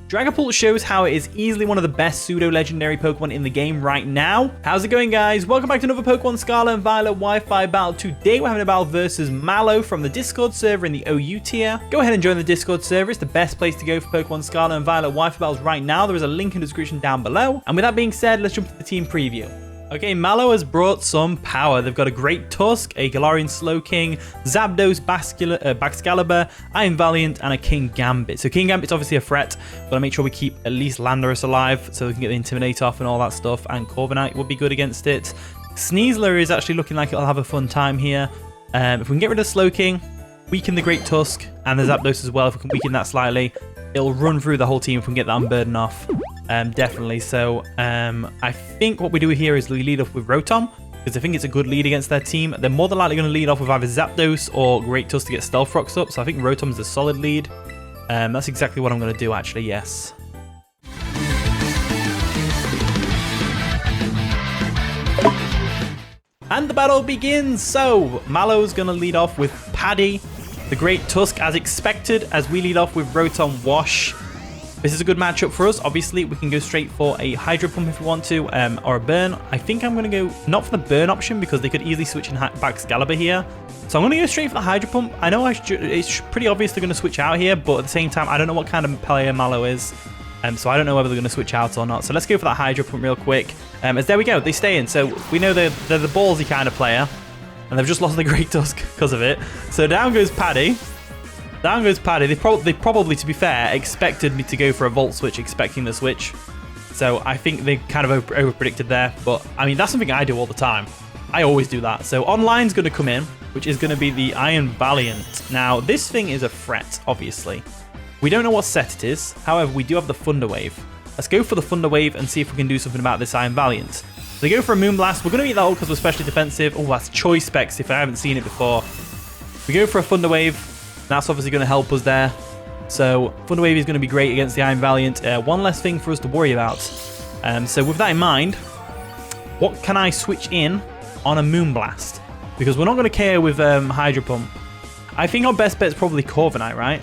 Dragapult shows how it is easily one of the best pseudo-legendary Pokemon in the game right now. How's it going, guys? Welcome back to another Pokemon Scarlet and Violet Wi-Fi battle. Today we're having a battle versus Mallow from the Discord server in the OU tier. Go ahead and join the Discord server. It's the best place to go for Pokemon Scarlet and Violet Wi-Fi battles right now. There is a link in the description down below. And with that being said, let's jump to the team preview. Okay, Mallow has brought some power. They've got a Great Tusk, a Galarian Slowking, Zapdos, Baxcalibur, Iron Valiant, and a King Gambit. So King Gambit's obviously a threat. Gotta make sure we keep at least Landorus alive so we can get the Intimidate off and all that stuff. And Corviknight would be good against it. Sneasler is actually looking like it'll have a fun time here. If we can get rid of Slowking, weaken the Great Tusk, and the Zapdos as well, if we can weaken that slightly, it'll run through the whole team if we can get that Unburden off. Definitely. So I think what we do here is we lead off with Rotom, because I think it's a good lead against their team. They're more than likely going to lead off with either Zapdos or Great Tusk to get Stealth Rocks up. So I think Rotom's a solid lead. That's exactly what I'm going to do, actually, yes. And the battle begins. So Mallow's going to lead off with Paddy, the Great Tusk, as expected, as we lead off with Rotom Wash. This is a good matchup for us. Obviously, we can go straight for a Hydro Pump if we want to, or a Burn. I think I'm going to go not for the Burn option because they could easily switch in Baxcalibur here. So I'm going to go straight for the Hydro Pump. I know it's pretty obvious they're going to switch out here, but at the same time, I don't know what kind of player Mallow is. So I don't know whether they're going to switch out or not. So let's go for that Hydro Pump real quick. As there we go, they stay in. So we know they're the ballsy kind of player, and they've just lost the Great Tusk because of it. So down goes Paddy. Down goes Paddy. They probably, to be fair, expected me to go for a Volt Switch, expecting the switch. So I think they kind of over-predicted there. But, I mean, that's something I do all the time. I always do that. So Online's going to come in, which is going to be the Iron Valiant. Now, this thing is a threat, obviously. We don't know what set it is. However, we do have the Thunder Wave. Let's go for the Thunder Wave and see if we can do something about this Iron Valiant. They go for a Moonblast. We're going to eat that ult because we're specially defensive. Oh, that's Choice Specs if I haven't seen it before. We go for a Thunder Wave. That's obviously going to help us there. So Thunder Wave is going to be great against the Iron Valiant. One less thing for us to worry about. So with that in mind, what can I switch in on a Moonblast? Because we're not going to KO with Hydro Pump. I think our best bet is probably Corviknight, right?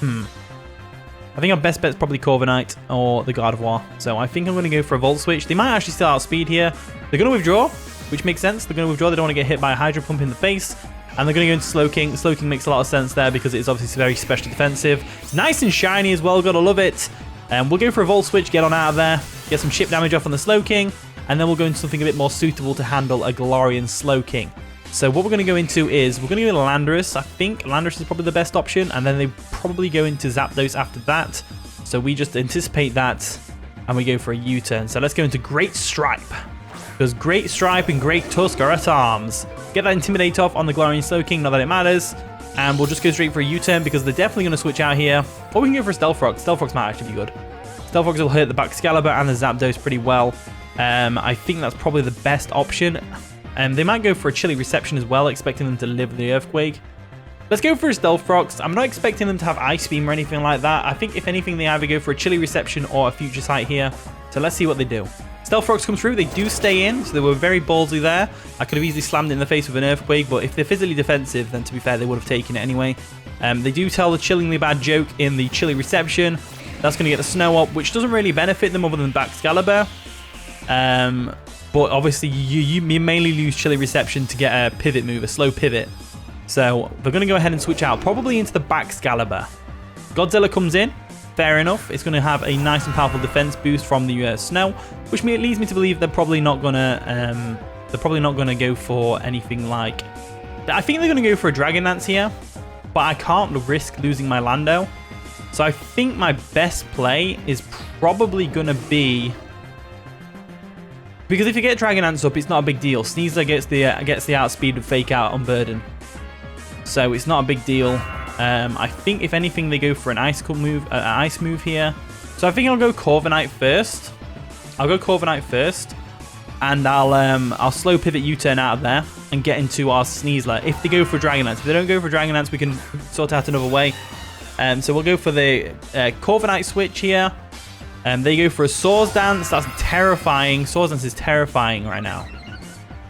I think our best bet is probably Corviknight or the Gardevoir. So I think I'm going to go for a Volt Switch. They might actually still outspeed here. They're going to withdraw, which makes sense. They're going to withdraw. They don't want to get hit by a Hydro Pump in the face. And they're going to go into Slowking. Slowking makes a lot of sense there because it's obviously very special defensive. It's nice and shiny as well. Gotta love it. We'll go for a Volt Switch, get on out of there, get some chip damage off on the Slowking, and then we'll go into something a bit more suitable to handle a Galarian Slowking. So what we're going to go into is, we're going to go into Landorus. I think Landorus is probably the best option, and then they probably go into Zapdos after that. So we just anticipate that, and we go for a U-turn. So let's go into Great Stripe. Because Great Stripe and Great Tusk are at arms. Get that Intimidate off on the Galarian Slowking, not that it matters. And we'll just go straight for a U-turn because they're definitely going to switch out here. Or we can go for a Stealth Rock. Stealth Rocks might actually be good. Stealth Rocks will hit the Baxcalibur and the Zapdos pretty well. I think that's probably the best option. They might go for a Chilly Reception as well, expecting them to live the Earthquake. Let's go for a Stealth Rocks. I'm not expecting them to have Ice Beam or anything like that. I think if anything, they either go for a Chilly Reception or a Future Sight here. So let's see what they do. Stealth Rocks come through, they do stay in, so they were very ballsy there. I could have easily slammed it in the face with an Earthquake, but if they're physically defensive, then to be fair, they would have taken it anyway. They do tell the chillingly bad joke in the Chilly Reception. That's going to get the Snow up, which doesn't really benefit them other than Baxcalibur. But obviously, you mainly use Chilly Reception to get a pivot move, a slow pivot. So they're going to go ahead and switch out, probably into the Baxcalibur. Godzilla comes in. Fair enough. It's going to have a nice and powerful defense boost from the snow, which leads me to believe they're probably not going to go for anything like. I think they're going to go for a Dragon Dance here, but I can't risk losing my Lando. So I think my best play is probably going to be, because if you get Dragon Dance up, it's not a big deal. Sneasler gets the outspeed with Fake Out Unburden, so it's not a big deal. I think if anything they go for an ice move here. So I think I'll go Corviknight first. And I'll slow pivot U-turn out of there and get into our Sneasler. If they go for Dragon Dance, if they don't go for Dragon Dance, we can sort out another way. So we'll go for the Corviknight switch here. They go for a Swords Dance. That's terrifying. Swords Dance is terrifying right now.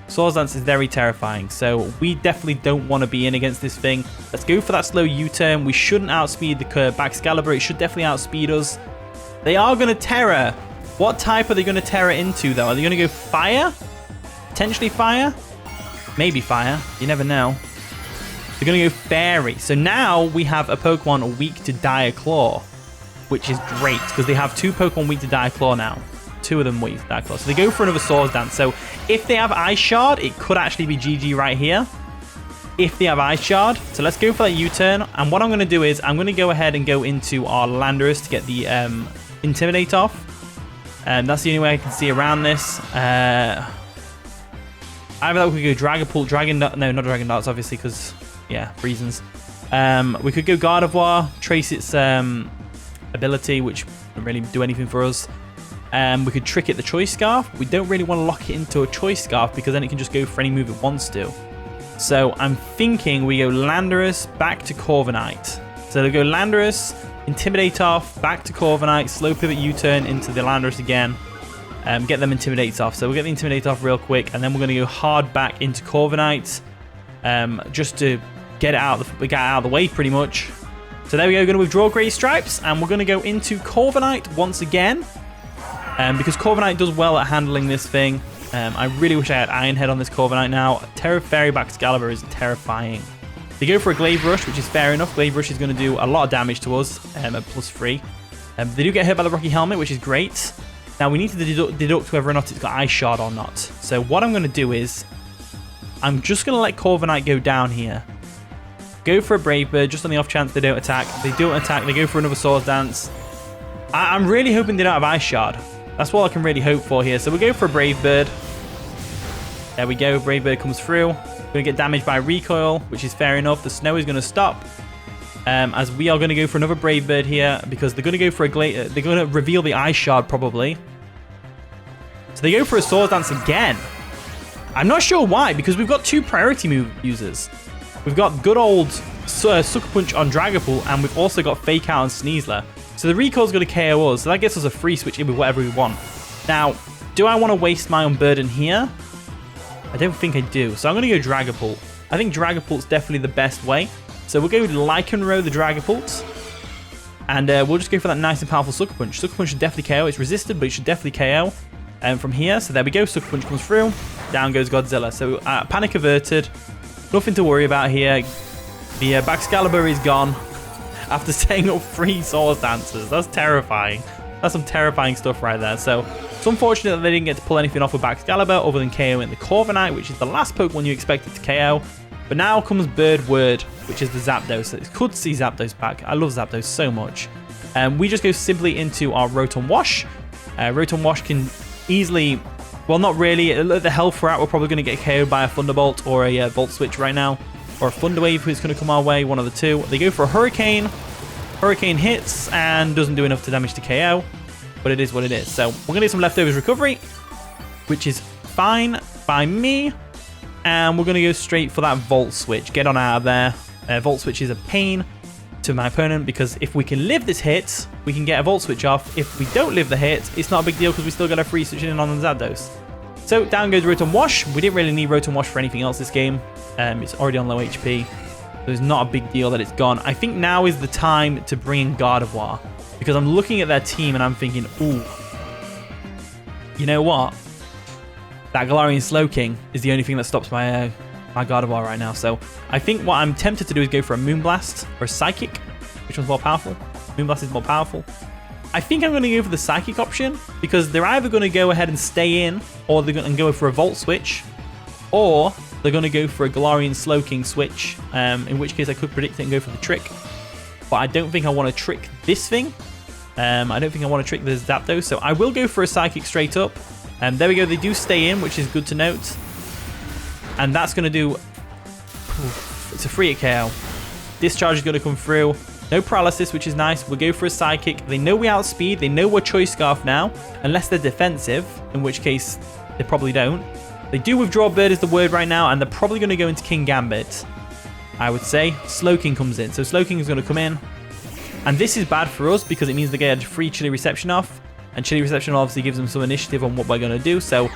Swords Dance is very terrifying, so we definitely don't want to be in against this thing. Let's go for that slow U-turn. We shouldn't outspeed the Baxcalibur. It should definitely outspeed us. They are going to Tera. What type are they going to Tera into, though? Are they going to go fire? Potentially fire? Maybe fire. You never know. They're going to go fairy. So now we have a Pokemon weak to Dire Claw, which is great because they have 2 Pokemon weak to Dire Claw now. 2 of them weak to Dire Claw. So they go for another Swords Dance. So if they have Ice Shard, it could actually be GG right here. If they have Ice Shard. So let's go for that U-turn. And what I'm going to do is I'm going to go ahead and go into our Landorus to get the Intimidate off. That's the only way I can see around this. Either that we could go Dragapult, no, not Dragon Darts, obviously, because, yeah, reasons. We could go Gardevoir, trace its ability, which doesn't really do anything for us. We could trick it the Choice Scarf. We don't really want to lock it into a Choice Scarf because then it can just go for any move it wants to. So I'm thinking we go Landorus back to Corviknight. So they'll go Landorus, Intimidate off, back to Corviknight, slow pivot U-turn into the Landorus again. Get them Intimidates off. So we'll get the Intimidate off real quick, and then we're going to go hard back into Corviknight, just to get it out of the way, pretty much. So there we go. Going to withdraw Grey Stripes, and we're going to go into Corviknight once again, because Corviknight does well at handling this thing. I really wish I had Iron Head on this Corviknight now. Terra Fairy back Excalibur is terrifying. They go for a Glaive Rush, which is fair enough. Glaive Rush is going to do a lot of damage to us at +3. They do get hit by the Rocky Helmet, which is great. Now, we need to deduct whether or not it's got Ice Shard or not. So what I'm going to do is I'm just going to let Corviknight go down here. Go for a Brave Bird, just on the off chance they don't attack. They don't attack. They go for another Swords Dance. I'm really hoping they don't have Ice Shard. That's what I can really hope for here. So we'll go for a Brave Bird. There we go. Brave Bird comes through. We're going to get damaged by Recoil, which is fair enough. The snow is going to stop. As we are going to go for another Brave Bird here because they're going to go for a they're going to reveal the Ice Shard probably. So they go for a Swords Dance again. I'm not sure why, because we've got 2 priority move users. We've got good old Sucker Punch on Dragapult, and we've also got Fake Out on Sneasler. So the Recoil's going to KO us, so that gets us a free switch in with whatever we want. Now, do I want to waste my Unburden here? I don't think I do. So I'm going to go Dragapult. I think Dragapult's definitely the best way. So we'll go with Lycanroh the Dragapult. And we'll just go for that nice and powerful Sucker Punch. Sucker Punch should definitely KO. It's resisted, but it should definitely KO from here. So there we go. Sucker Punch comes through. Down goes Godzilla. So panic averted. Nothing to worry about here. The Excalibur is gone after setting up 3 Swords Dances. That's terrifying. That's some terrifying stuff right there. So it's unfortunate that they didn't get to pull anything off with Excalibur other than KOing the Corviknight, which is the last Pokemon you expected to KO. But now comes Bird Word, which is the Zapdos. It could see Zapdos back. I love Zapdos so much. We just go simply into our Rotom Wash. Rotom Wash can easily, well, not really. At the health we're at, we're probably going to get KO'd by a Thunderbolt or a Volt Switch right now. Or a Thunder Wave who's going to come our way, one of the 2. They go for a Hurricane. Hurricane hits and doesn't do enough to damage to KO. But it is what it is. So we're going to get some Leftovers Recovery, which is fine by me. And we're going to go straight for that Volt Switch. Get on out of there. Volt Switch is a pain to my opponent because if we can live this hit, we can get a Volt Switch off. If we don't live the hit, it's not a bit deal because we still got a free switch in on the Zapdos. So down goes Rotom Wash. We didn't really need Rotom Wash for anything else this game. It's already on low HP. So it's not a big deal that it's gone. I think now is the time to bring in Gardevoir because I'm looking at their team and I'm thinking, ooh, you know what? That Galarian Slowking is the only thing that stops my my Gardevoir right now. So I think what I'm tempted to do is go for a Moonblast or a Psychic. Which one's more powerful? Moonblast is more powerful. I think I'm going to go for the Psychic option because they're either going to go ahead and stay in or they're going to go for a Volt Switch or they're going to go for a Galarian Slowking switch, in which case I could predict it and go for the Trick. But I don't think I want to trick this thing. I don't think I want to trick the Zapdos, so I will go for a Psychic straight up. There we go, they do stay in, which is good to note. And that's going to do... it's a free KO. Discharge is going to come through. No paralysis, which is nice. We'll go for a Psychic. They know we outspeed. They know we're Choice Scarf now, unless they're defensive, in which case they probably don't. They do withdraw Bird is the word right now, and they're probably going to go into King Gambit, I would say. Slowking comes in. So Slowking is going to come in. And this is bad for us because it means they get a free Chilly Reception off. And Chilly Reception obviously gives them some initiative on what we're going to do. So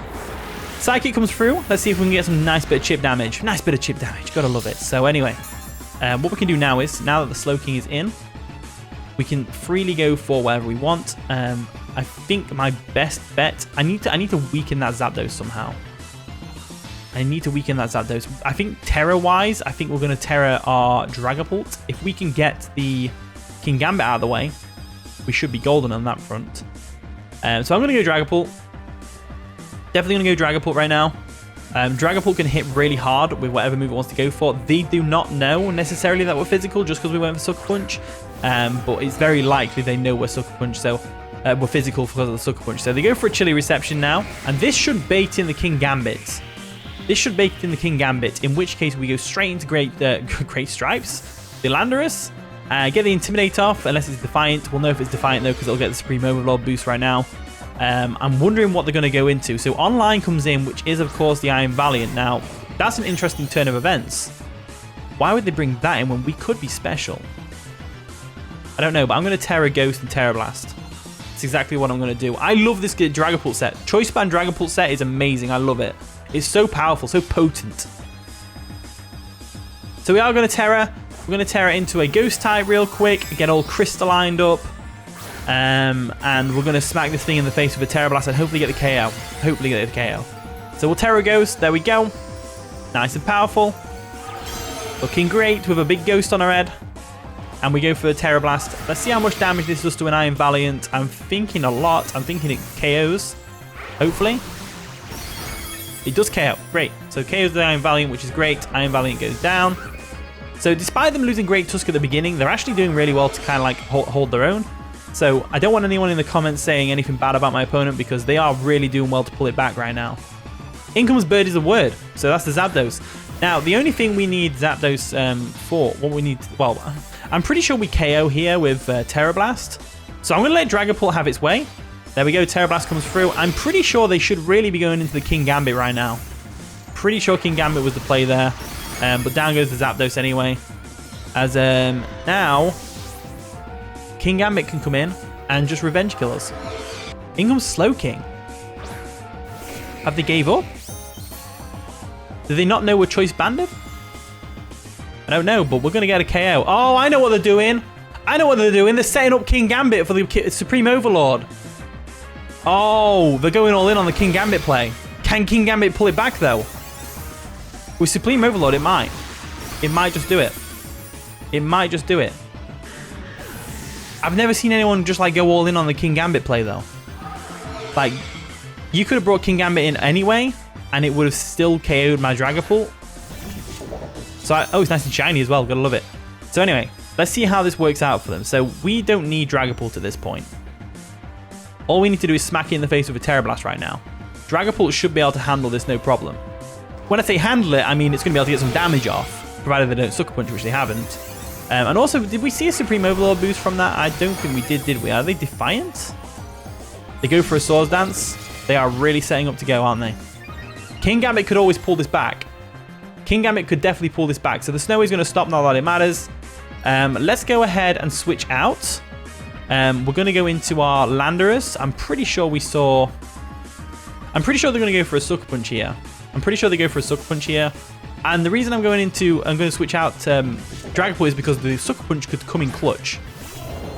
Psychic comes through. Let's see if we can get some nice bit of chip damage. Nice bit of chip damage. Gotta love it. So anyway, what we can do now is, now that the Slowking is in, We can freely go for whatever we want. I think my best bet, I need to weaken that Zapdos somehow. I need to weaken that Zapdos. I think Terra-wise, I think we're going to Terra our Dragapult. If we can get the Kingambit out of the way, we should be golden on that front. So I'm going to go Dragapult. Definitely going to go Dragapult right now. Dragapult can hit really hard with whatever move it wants to go for. They do not know necessarily that we're physical just because we went for Sucker Punch. But it's very likely they know we're Sucker Punch, so we're physical because of the Sucker Punch. So they go for a Chilly Reception now. And this should bait in the Kingambit. This should bait in the Kingambit, in which case we go straight into Great Stripes. The Landorus. Get the Intimidate off, unless it's Defiant. We'll know if it's Defiant though, because it'll get the Supreme Overlord boost right now. I'm wondering what they're going to go into. So Online comes in, which is, of course, the Iron Valiant. Now, that's an interesting turn of events. Why would they bring that in when we could be special? I don't know, but I'm going to Terra Ghost and Tera Blast. That's exactly what I'm going to do. I love this Dragapult set. Choice Band Dragapult set is amazing. I love it. It's so powerful, so potent. So we are going to Terra. We're going to Terra into a Ghost type real quick. Get all crystallined up. And we're going to smack this thing in the face with a Tera Blast and hopefully get the KO. Hopefully get the KO. So we'll Terra Ghost. There we go. Nice and powerful. Looking great with a big Ghost on our head. And we go for the Tera Blast. Let's see how much damage this does to an Iron Valiant. I'm thinking a lot. I'm thinking it KOs. Hopefully. It does KO. Great. So KOs the Iron Valiant, which is great. Iron Valiant goes down. So despite them losing Great Tusk at the beginning, they're actually doing really well to kind of like hold their own. So I don't want anyone in the comments saying anything bad about my opponent because they are really doing well to pull it back right now. In comes Bird is a word. So that's the Zapdos. Now, the only thing we need Zapdos for, what we need, well, I'm pretty sure we KO here with Tera Blast. So I'm going to let Dragapult have its way. There we go, Tera Blast comes through. I'm pretty sure they should really be going into the Kingambit right now. Pretty sure Kingambit was the play there. But down goes the Zapdos anyway. As now, Kingambit can come in and just revenge kill us. In comes Slowking. Have they gave up? Do they not know we're choice banded? I don't know, but we're going to get a KO. Oh, I know what they're doing. I know what they're doing. They're setting up Kingambit for the Supreme Overlord. Oh, they're going all in on the Kingambit play. Can Kingambit pull it back, though? With Supreme Overlord, it might. It might just do it. It might just do it. I've never seen anyone just like go all in on the Kingambit play, though. Like, you could have brought Kingambit in anyway, and it would have still KO'd my Dragapult. So, oh, it's nice and shiny as well. Gotta love it. So anyway, let's see how this works out for them. So we don't need Dragapult at this point. All we need to do is smack it in the face with a Tera Blast right now. Dragapult should be able to handle this no problem. When I say handle it, I mean it's going to be able to get some damage off, provided they don't Sucker Punch, which they haven't. And also, did we see a Supreme Overlord boost from that? I don't think we did we? Are they Defiant? They go for a Swords Dance. They are really setting up to go, aren't they? Kingambit could always pull this back. Kingambit could definitely pull this back. So the snow is going to stop, not that it matters. Let's go ahead and switch out. We're going to go into our Landorus. I'm pretty sure they're going to go for a Sucker Punch here. And the reason I'm going to switch out Dragapult is because the Sucker Punch could come in clutch.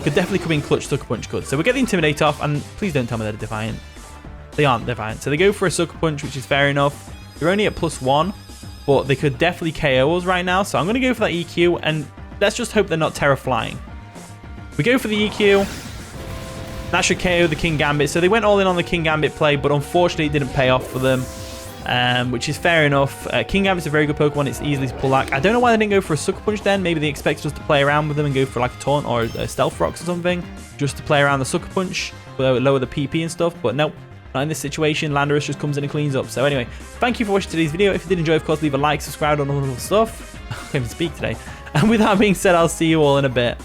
Could definitely come in clutch, Sucker Punch could. So we'll get the Intimidate off, and please don't tell me they're Defiant. They aren't Defiant. So they go for a Sucker Punch, which is fair enough. They're only at +1, but they could definitely KO us right now. So I'm going to go for that EQ, and let's just hope they're not Terra Flying. We go for the EQ. That should KO the Kingambit. So they went all in on the Kingambit play, but unfortunately it didn't pay off for them. Which is fair enough. Kingambit's a very good Pokemon. It's easily to pull back. I don't know why they didn't go for a Sucker Punch then. Maybe they expected us to play around with them and go for like a Taunt or a Stealth Rocks or something. Just to play around the Sucker Punch. Lower the PP and stuff. But nope. Not in this situation. Landorus just comes in and cleans up. So anyway, thank you for watching today's video. If you did enjoy, of course, leave a like, subscribe, and all that stuff. I can't even speak today. And with that being said, I'll see you all in a bit.